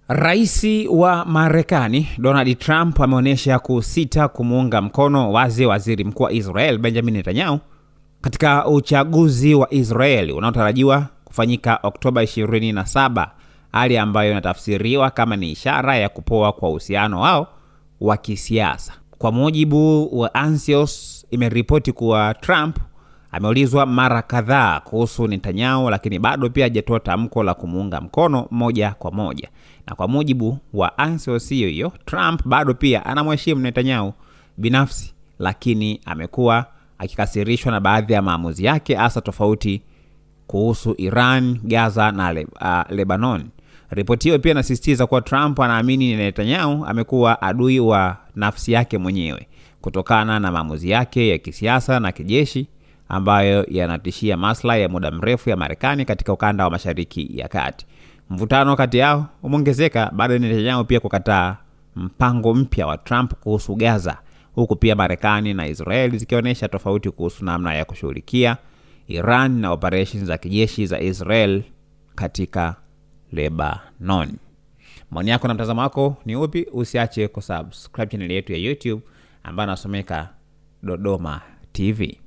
Raisi wa Marekani Donald Trump ameonyesha kusita kumuunga mkono wazi waziri mkuu wa Israel Benjamin Netanyahu katika uchaguzi wa Israel unaotarajiwa kufanyika Oktoba 27, hali ambayo inatafsiriwa kama ni ishara ya kupoa kwa uhusiano wao wa kisiasa. Kwa mujibu wa Axios, imeripoti kuwa Trump ameulizwa mara kadhaa kuhusu Netanyahu, lakini bado pia hajatoa tamko la kumuunga mkono moja kwa moja. Na kwa mujibu wa Axios hiyo, Trump bado pia anamheshimu Netanyahu binafsi, lakini amekuwa akikasirishwa na baadhi ya maamuzi yake, hasa tofauti kuhusu Iran, Gaza na Lebanon. Ripoti hiyo pia inasisitiza kuwa Trump anaamini Netanyahu amekuwa adui wa nafsi yake mwenyewe kutokana na maamuzi yake ya kisiasa na kijeshi ambayo yanatishia maslahi ya muda mrefu ya Marekani katika ukanda wa Mashariki ya Kati. Mvutano kati yao umeongezeka baada ya Netanyahu pia kukataa mpango mpya wa Trump kuhusu Gaza, huku pia Marekani na Israel zikionyesha tofauti kuhusu namna ya kushughulikia Iran na operations za kijeshi za Israel katika Lebanon. Maoni yako na mtazamo wako ni upi? Usiache kusubscribe channel yetu ya YouTube ambayo inasomeka Dodoma TV.